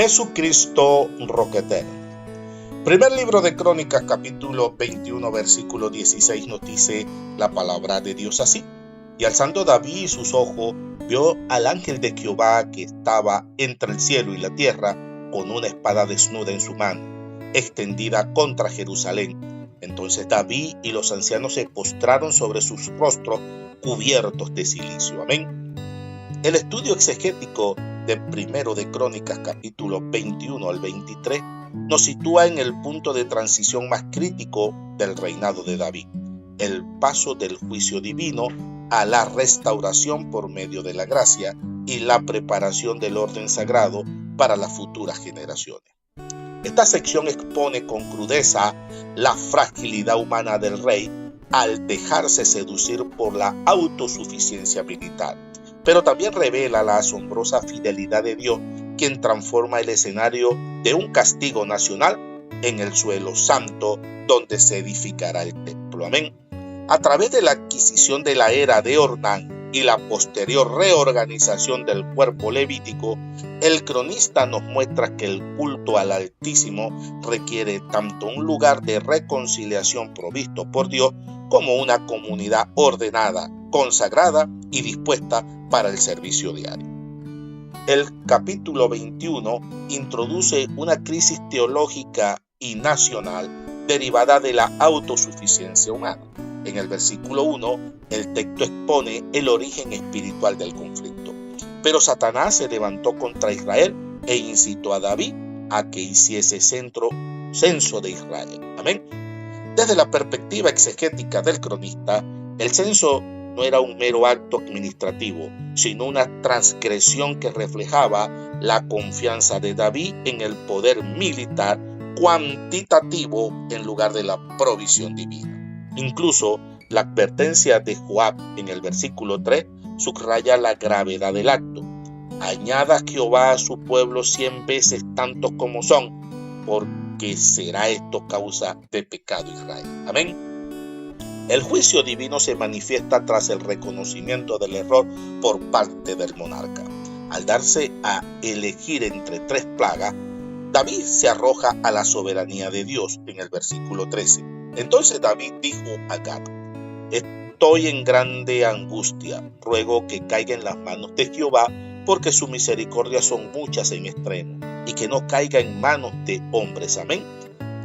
Jesucristo Roqueter. Primer libro de Crónicas, capítulo 21, versículo 16, nos dice la palabra de Dios así: Y alzando David sus ojos, vio al ángel de Jehová que estaba entre el cielo y la tierra, con una espada desnuda en su mano, extendida contra Jerusalén. Entonces David y los ancianos se postraron sobre sus rostros cubiertos de cilicio. Amén. El estudio exegético de Primero de Crónicas, capítulo 21 al 23, nos sitúa en el punto de transición más crítico del reinado de David, el paso del juicio divino a la restauración por medio de la gracia y la preparación del orden sagrado para las futuras generaciones. Esta sección expone con crudeza la fragilidad humana del rey al dejarse seducir por la autosuficiencia militar, pero también revela la asombrosa fidelidad de Dios, quien transforma el escenario de un castigo nacional en el suelo santo donde se edificará el templo. Amén. A través de la adquisición de la era de Ornán y la posterior reorganización del cuerpo levítico, el cronista nos muestra que el culto al Altísimo requiere tanto un lugar de reconciliación provisto por Dios como una comunidad ordenada, consagrada y dispuesta para el servicio diario. El capítulo 21 introduce una crisis teológica y nacional derivada de la autosuficiencia humana. En el versículo 1, el texto expone el origen espiritual del conflicto. Pero Satanás se levantó contra Israel e incitó a David a que hiciese censo de Israel. Amén. Desde la perspectiva exegética del cronista, el censo no era un mero acto administrativo, sino una transgresión que reflejaba la confianza de David en el poder militar cuantitativo en lugar de la provisión divina. Incluso la advertencia de Joab en el versículo 3 subraya la gravedad del acto. Añada Jehová a su pueblo 100 veces tantos como son, porque será esto causa de pecado Israel. Amén. El juicio divino se manifiesta tras el reconocimiento del error por parte del monarca. Al darse a elegir entre 3 plagas, David se arroja a la soberanía de Dios en el versículo 13. Entonces David dijo a Gad: Estoy en grande angustia, ruego que caiga en las manos de Jehová, porque sus misericordias son muchas en extremo, y que no caiga en manos de hombres. Amén.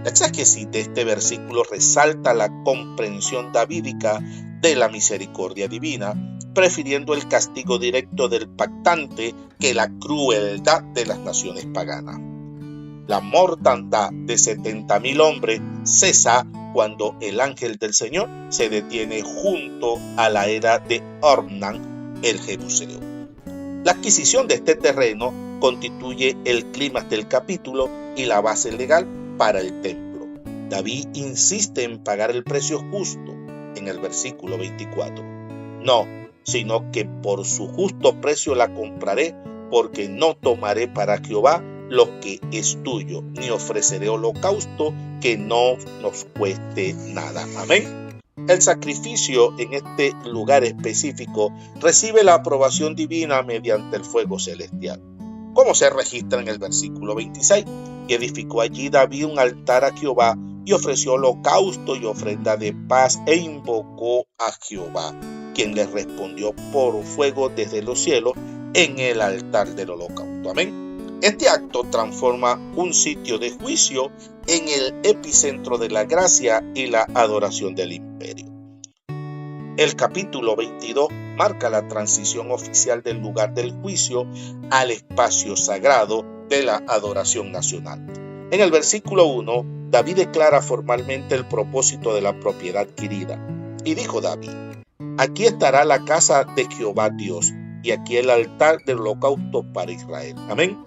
La exégesis de este versículo resalta la comprensión davídica de la misericordia divina, prefiriendo el castigo directo del pactante que la crueldad de las naciones paganas. La mortandad de 70,000 hombres cesa cuando el ángel del Señor se detiene junto a la era de Ornán, el Jebuseo. La adquisición de este terreno constituye el clímax del capítulo y la base legal para el templo. David insiste en pagar el precio justo en el versículo 24. No, sino que por su justo precio la compraré, porque no tomaré para Jehová lo que es tuyo, ni ofreceré holocausto que no nos cueste nada. Amén. El sacrificio en este lugar específico recibe la aprobación divina mediante el fuego celestial, como se registra en el versículo 26. Y edificó allí David un altar a Jehová, y ofreció holocausto y ofrenda de paz, e invocó a Jehová, quien le respondió por fuego desde los cielos en el altar del holocausto. Amén. Este acto transforma un sitio de juicio en el epicentro de la gracia y la adoración del imperio. El capítulo 22 marca la transición oficial del lugar del juicio al espacio sagrado de la adoración nacional. En el versículo 1, David declara formalmente el propósito de la propiedad adquirida. Y dijo David: Aquí estará la casa de Jehová Dios, y aquí el altar del holocausto para Israel. Amén.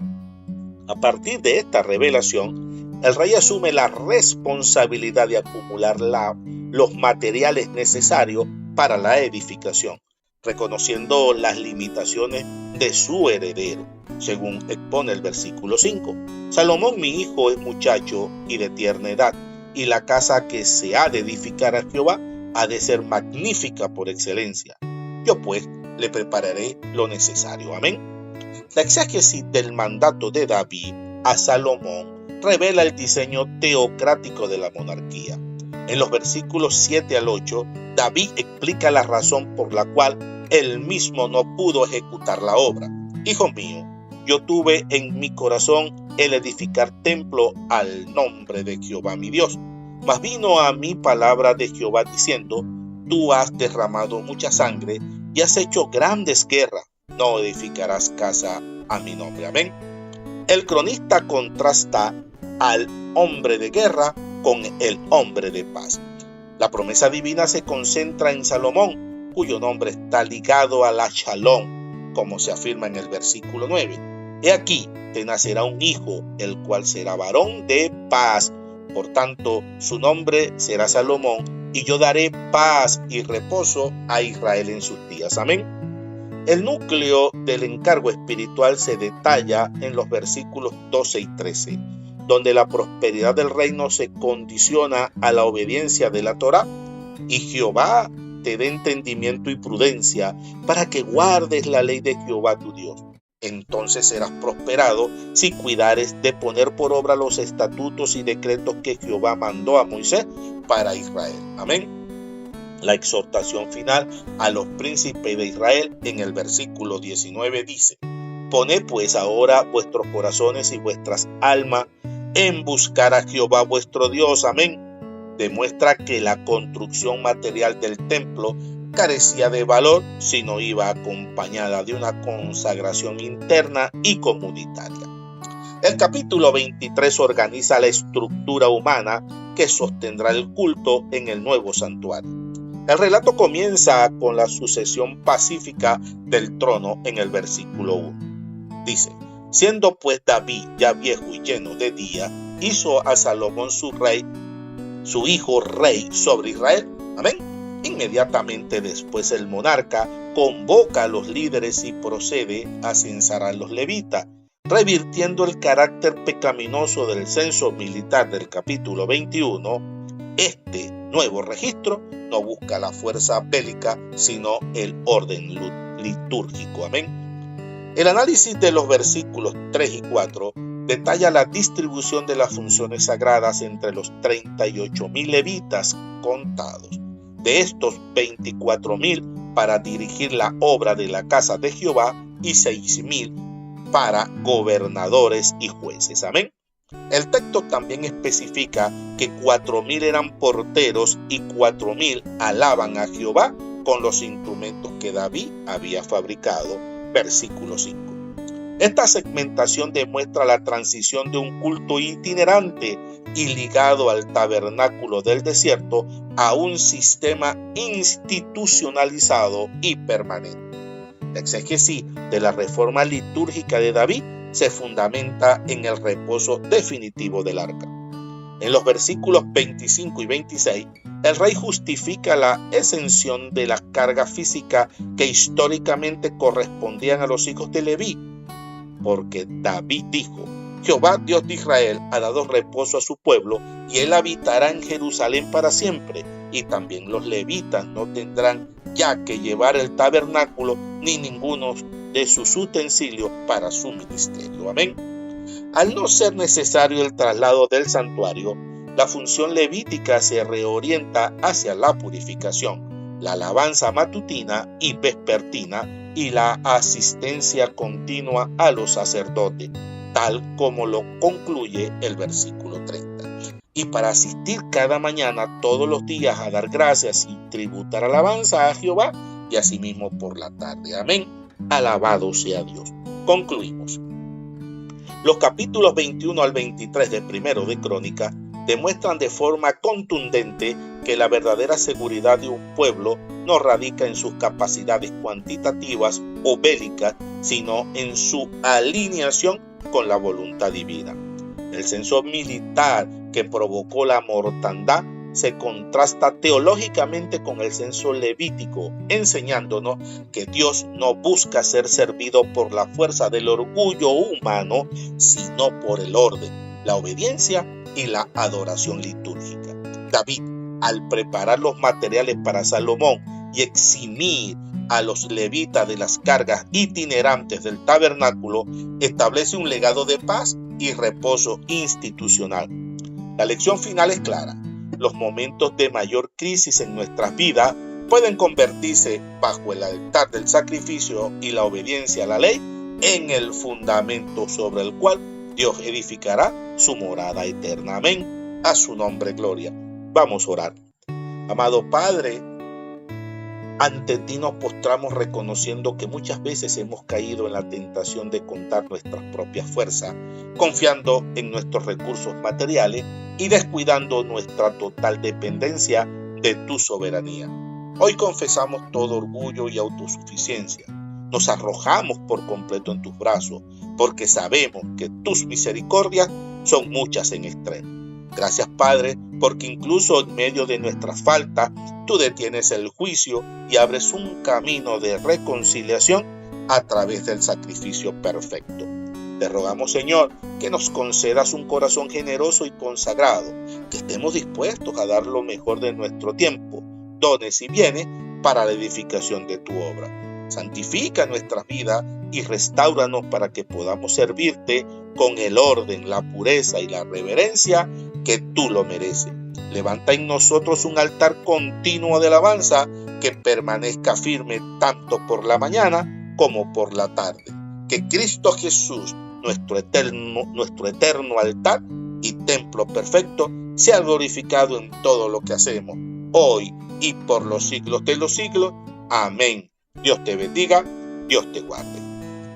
A partir de esta revelación, el rey asume la responsabilidad de acumular los materiales necesarios para la edificación, reconociendo las limitaciones de su heredero, según expone el versículo 5. Salomón, mi hijo, es muchacho y de tierna edad, y la casa que se ha de edificar a Jehová ha de ser magnífica por excelencia. Yo pues le prepararé lo necesario. Amén. La exégesis del mandato de David a Salomón revela el diseño teocrático de la monarquía. En los versículos 7 al 8, David explica la razón por la cual él mismo no pudo ejecutar la obra. Hijo mío, yo tuve en mi corazón el edificar templo al nombre de Jehová mi Dios. Mas vino a mí palabra de Jehová diciendo: tú has derramado mucha sangre y has hecho grandes guerras. No edificarás casa a mi nombre. Amén. El cronista contrasta al hombre de guerra con el hombre de paz. La promesa divina se concentra en Salomón, cuyo nombre está ligado a la Shalom, como se afirma en el versículo 9. He aquí, te nacerá un hijo, el cual será varón de paz. Por tanto, su nombre será Salomón, y yo daré paz y reposo a Israel en sus días. Amén. El núcleo del encargo espiritual se detalla en los versículos 12 y 13, donde la prosperidad del reino se condiciona a la obediencia de la Torá, y Jehová te dé entendimiento y prudencia para que guardes la ley de Jehová tu Dios. Entonces serás prosperado si cuidares de poner por obra los estatutos y decretos que Jehová mandó a Moisés para Israel. Amén. La exhortación final a los príncipes de Israel en el versículo 19 dice: poned pues ahora vuestros corazones y vuestras almas en buscar a Jehová vuestro Dios. Amén. Demuestra que la construcción material del templo carecía de valor si no iba acompañada de una consagración interna y comunitaria. El capítulo 23 organiza la estructura humana que sostendrá el culto en el nuevo santuario. El relato comienza con la sucesión pacífica del trono en el versículo 1. Dice: siendo pues David ya viejo y lleno de día, hizo a Salomón su hijo rey sobre Israel. Amén. Inmediatamente después el monarca convoca a los líderes y procede a censar a los levitas, revirtiendo el carácter pecaminoso del censo militar del capítulo 21. Este nuevo registro no busca la fuerza bélica, sino el orden litúrgico. Amén. El análisis de los versículos 3 y 4 detalla la distribución de las funciones sagradas entre los 38,000 levitas contados. De estos, 24,000 para dirigir la obra de la casa de Jehová y 6,000 para gobernadores y jueces. Amén. El texto también especifica que 4,000 eran porteros y 4,000 alaban a Jehová con los instrumentos que David había fabricado. Versículo 5. Esta segmentación demuestra la transición de un culto itinerante y ligado al tabernáculo del desierto a un sistema institucionalizado y permanente. La exégesis de la reforma litúrgica de David se fundamenta en el reposo definitivo del arca. En los versículos 25 y 26, el rey justifica la exención de las cargas físicas que históricamente correspondían a los hijos de Leví, porque David dijo: Jehová, Dios de Israel, ha dado reposo a su pueblo, y él habitará en Jerusalén para siempre. Y también los levitas no tendrán ya que llevar el tabernáculo ni ninguno de sus utensilios para su ministerio. Amén. Al no ser necesario el traslado del santuario, la función levítica se reorienta hacia la purificación, la alabanza matutina y vespertina y la asistencia continua a los sacerdotes, tal como lo concluye el versículo 30. Y para asistir cada mañana todos los días a dar gracias y tributar alabanza a Jehová, y asimismo por la tarde. Amén. Alabado sea Dios. Concluimos. Los capítulos 21 al 23 de Primero de Crónicas demuestran de forma contundente que la verdadera seguridad de un pueblo no radica en sus capacidades cuantitativas o bélicas, sino en su alineación con la voluntad divina. El censo militar que provocó la mortandad se contrasta teológicamente con el censo levítico, enseñándonos que Dios no busca ser servido por la fuerza del orgullo humano, sino por el orden, la obediencia y la adoración litúrgica. David, al preparar los materiales para Salomón y eximir a los levitas de las cargas itinerantes del tabernáculo, establece un legado de paz y reposo institucional. La lección final es clara. Los momentos de mayor crisis en nuestras vidas pueden convertirse, bajo el altar del sacrificio y la obediencia a la ley, en el fundamento sobre el cual Dios edificará su morada eterna. Amén. A su nombre, gloria. Vamos a orar. Amado Padre, ante ti nos postramos reconociendo que muchas veces hemos caído en la tentación de contar nuestras propias fuerzas, confiando en nuestros recursos materiales y descuidando nuestra total dependencia de tu soberanía. Hoy confesamos todo orgullo y autosuficiencia. Nos arrojamos por completo en tus brazos, porque sabemos que tus misericordias son muchas en extremo. Gracias, Padre, porque incluso en medio de nuestras faltas, tú detienes el juicio y abres un camino de reconciliación a través del sacrificio perfecto. Te rogamos, Señor, que nos concedas un corazón generoso y consagrado, que estemos dispuestos a dar lo mejor de nuestro tiempo, dones y bienes para la edificación de tu obra. Santifica nuestras vidas y restáuranos para que podamos servirte con el orden, la pureza y la reverencia que tú lo mereces. Levanta en nosotros un altar continuo de alabanza que permanezca firme tanto por la mañana como por la tarde. Que Cristo Jesús, nuestro eterno altar y templo perfecto, sea glorificado en todo lo que hacemos, hoy y por los siglos de los siglos. Amén. Dios te bendiga, Dios te guarde.